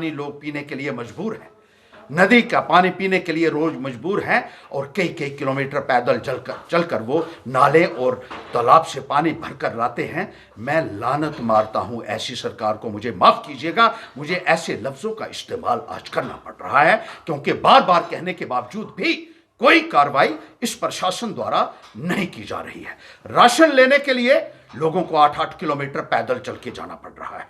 पानी लोग पीने के लिए मजबूर हैं, नदी का पानी पीने के लिए रोज मजबूर हैं, और कई कई किलोमीटर पैदल चलकर वो नाले और तालाब से पानी भरकर लाते हैं। मैं लानत मारता हूं ऐसी सरकार को। मुझे माफ कीजिएगा, मुझे ऐसे लफ्जों का इस्तेमाल आज करना पड़ रहा है, क्योंकि बार बार कहने के बावजूद भी कोई कार्रवाई इस प्रशासन द्वारा नहीं की जा रही है। राशन लेने के लिए लोगों को 8-8 किलोमीटर पैदल चल के जाना पड़ रहा है,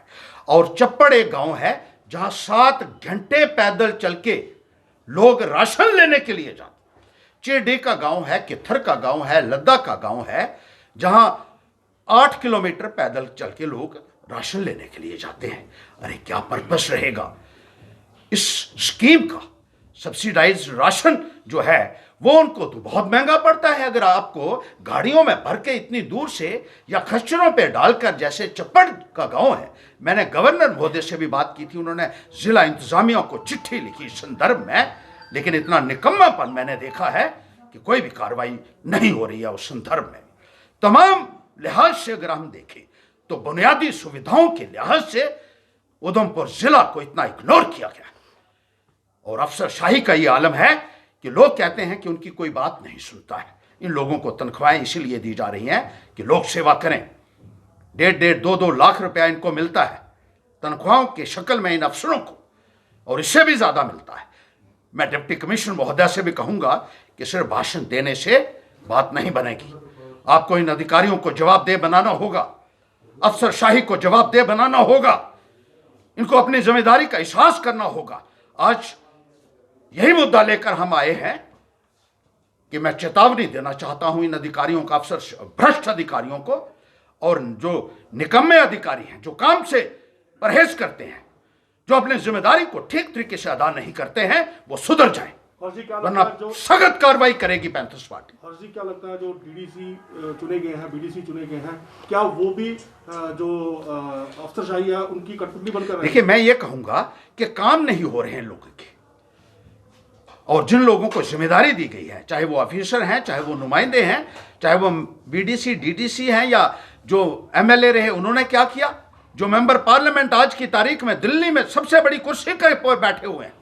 और चप्पड़ एक गांव है जहां 7 घंटे पैदल चल के लोग राशन लेने के लिए जाते। चेडे का गांव है, किथर का गांव है, लद्दा का गांव है, जहां 8 किलोमीटर पैदल चल के लोग राशन लेने के लिए जाते हैं। अरे क्या पर्पस रहेगा इस स्कीम का? सब्सिडाइज्ड राशन जो है वो उनको तो बहुत महंगा पड़ता है। अगर आपको गाड़ियों में भर के इतनी दूर से या खच्चरों पे डालकर, जैसे चप्पड़ का गांव है, मैंने गवर्नर महोदय से भी बात की थी, उन्होंने जिला इंतजामिया को चिट्ठी लिखी इस संदर्भ में, लेकिन इतना निकम्मापन मैंने देखा है कि कोई भी कार्रवाई नहीं हो रही है उस संदर्भ में। तमाम लिहाज से अगर हम देखें तो बुनियादी सुविधाओं के लिहाज से उधमपुर जिला को इतना इग्नोर किया गया, और अफसरशाही का ये आलम है कि लोग कहते हैं कि उनकी कोई बात नहीं सुनता है। इन लोगों को तनख्वाहें इसीलिए दी जा रही हैं कि लोग सेवा करें। 1.5 2 लाख रुपया इनको मिलता है तनख्वाहों के शक्ल में इन अफसरों को, और इससे भी ज्यादा मिलता है। मैं डिप्टी कमिश्नर महोदय से भी कहूंगा कि सिर्फ भाषण देने से बात नहीं बनेगी। आपको इन अधिकारियों को जवाबदेह बनाना होगा, अफसरशाही को जवाबदेह बनाना होगा, इनको अपनी जिम्मेदारी का एहसास करना होगा। आज यही मुद्दा लेकर हम आए हैं कि मैं चेतावनी देना चाहता हूं इन अधिकारियों का, अफसर भ्रष्ट अधिकारियों को, और जो निकम्मे अधिकारी हैं, जो काम से परहेज करते हैं, जो अपनी जिम्मेदारी को ठीक तरीके से अदा नहीं करते हैं, वो सुधर जाएं, वरना सख्त कार्रवाई करेगी पैंथर्स पार्टी। हर्षी, क्या लगता है जो डीडीसी चुने गए हैं, बीडीसी चुने गए हैं, क्या वो भी जो अफसरशाही है उनकी कठपुतली बनकर? देखिए, मैं ये कहूंगा कि काम नहीं हो रहे हैं लोगों के, और जिन लोगों को जिम्मेदारी दी गई है, चाहे वो ऑफिसर हैं, चाहे वो नुमाइंदे हैं, चाहे वो बीडीसी डीडीसी हैं, या जो एमएलए रहे, उन्होंने क्या किया? जो मेंबर पार्लियामेंट आज की तारीख में दिल्ली में सबसे बड़ी कुर्सी पर बैठे हुए हैं,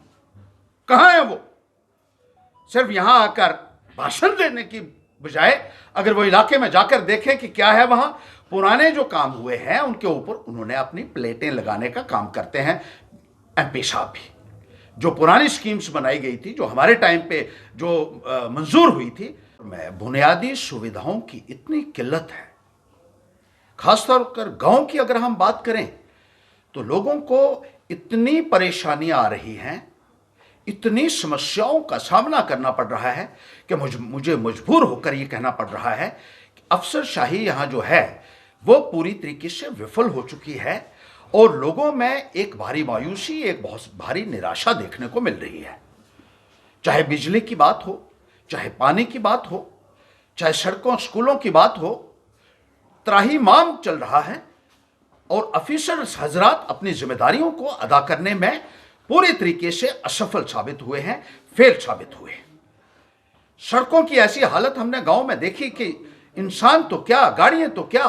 कहां हैं वो? सिर्फ यहां आकर भाषण देने की बजाय अगर वो इलाके में जाकर देखें कि क्या है वहां, पुराने जो काम हुए हैं उनके ऊपर उन्होंने अपनी प्लेटें लगाने का काम करते हैं। एमपी साहब भी, जो पुरानी स्कीम्स बनाई गई थी, जो हमारे टाइम पे जो मंजूर हुई थी, में बुनियादी सुविधाओं की इतनी किल्लत है। खासतौर पर गांव की अगर हम बात करें तो लोगों को इतनी परेशानियां आ रही हैं, इतनी समस्याओं का सामना करना पड़ रहा है कि मुझे मजबूर होकर यह कहना पड़ रहा है कि अफसरशाही यहां जो है वो पूरी तरीके से विफल हो चुकी है, और लोगों में एक भारी मायूसी, एक बहुत भारी निराशा देखने को मिल रही है। चाहे बिजली की बात हो, चाहे पानी की बात हो, चाहे सड़कों स्कूलों की बात हो, त्राहिमाम चल रहा है, और ऑफिसर हजरात अपनी जिम्मेदारियों को अदा करने में पूरी तरीके से असफल साबित हुए हैं, फेल साबित हुए। सड़कों की ऐसी हालत हमने गांव में देखी कि इंसान तो क्या, गाड़ियां तो क्या,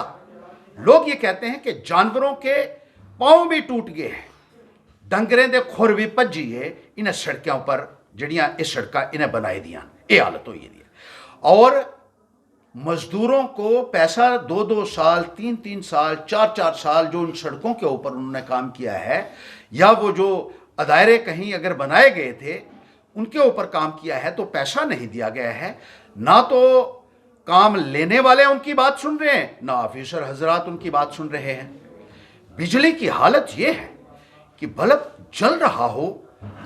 लोग ये कहते हैं कि जानवरों के पांव भी टूट गए हैं, डंगरें दे खुर भी भजिए इन्हें सड़कों पर, जड़ियां इस सड़क इन्हें बनाई दियां, ये हालत हुई है। और मजदूरों को पैसा 2-2 साल, 3-3 साल, 4-4 साल जो इन सड़कों के ऊपर उन्होंने काम किया है, या वो जो अदायरे कहीं अगर बनाए गए थे उनके ऊपर काम किया है, तो पैसा नहीं दिया गया है। ना तो काम लेने वाले उनकी बात सुन रहे हैं, ना ऑफिसर हजरात उनकी बात सुन रहे हैं। बिजली की हालत यह है कि बल्ब जल रहा हो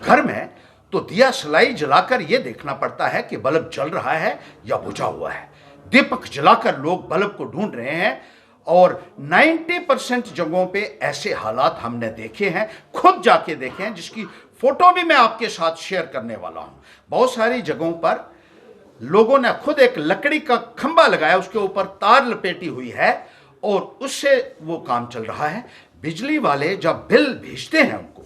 घर में तो दिया सलाई जलाकर यह देखना पड़ता है कि बल्ब जल रहा है या बुझा हुआ है। दीपक जलाकर लोग बल्ब को ढूंढ रहे हैं, और 90% जगहों पे ऐसे हालात हमने देखे हैं, खुद जाके देखे हैं, जिसकी फोटो भी मैं आपके साथ शेयर करने वाला हूं। बहुत सारी जगहों पर लोगों ने खुद एक लकड़ी का खंबा लगाया, उसके ऊपर तार लपेटी हुई है, और उससे वो काम चल रहा है। बिजली वाले जब बिल भेजते हैं उनको,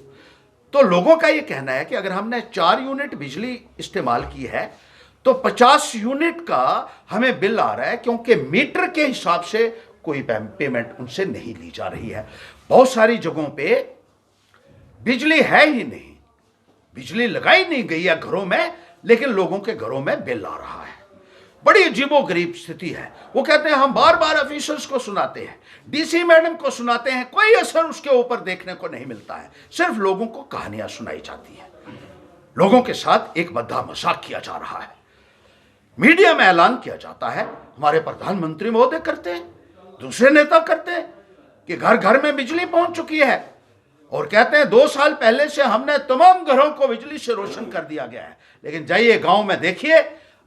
तो लोगों का ये कहना है कि अगर हमने 4 यूनिट बिजली इस्तेमाल की है तो 50 यूनिट का हमें बिल आ रहा है, क्योंकि मीटर के हिसाब से कोई पेमेंट उनसे नहीं ली जा रही है। बहुत सारी जगहों पे बिजली है ही नहीं, बिजली लगाई नहीं गई है घरों में, लेकिन लोगों के घरों में बिल आ रहा है। बड़ी अजीबोगरीब स्थिति है। वो कहते हैं हम बार बार ऑफिसर्स को सुनाते हैं, डीसी मैडम को सुनाते हैं, कोई असर उसके ऊपर देखने को नहीं मिलता है। सिर्फ लोगों को कहानियां सुनाई जाती हैं, लोगों के साथ एक बद्दा मजाक किया जा रहा है। मीडिया में ऐलान किया जाता है, हमारे प्रधानमंत्री महोदय करते हैं, दूसरे नेता करते हैं कि घर घर में बिजली पहुंच चुकी है, और कहते हैं 2 साल पहले से हमने तमाम घरों को बिजली से रोशन कर दिया गया है। लेकिन जाइए गांव में देखिए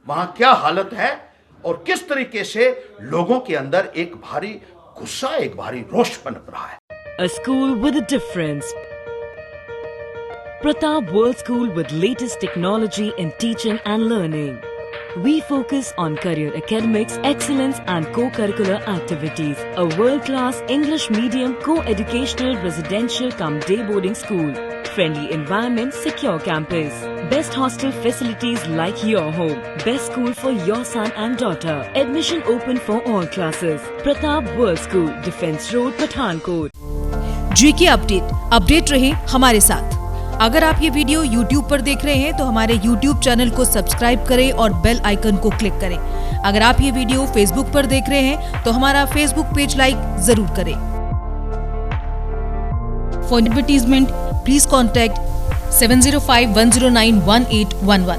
वहां क्या हालत है और किस तरीके से लोगों के अंदर एक भारी गुस्सा, एक भारी रोष पनप रहा है। A school with a difference. Pratap World School with latest technology in teaching and learning. We focus on career academics, excellence and co-curricular activities. A world-class English medium co-educational residential cum day boarding school. Friendly environment, secure campus. Best hostel facilities like your home. Best school for your son and daughter. Admission open for all classes. Pratap World School, Defence Road, Pathankot. GK update रहे हमारे साथ। अगर आप ये video YouTube पर देख रहे हैं तो हमारे YouTube चैनल को सब्सक्राइब करें और बेल आइकन को क्लिक करें। अगर आप ये वीडियो Facebook पर देख रहे हैं तो हमारा Facebook पेज लाइक जरूर करें। For advertisement please contact 7051091811।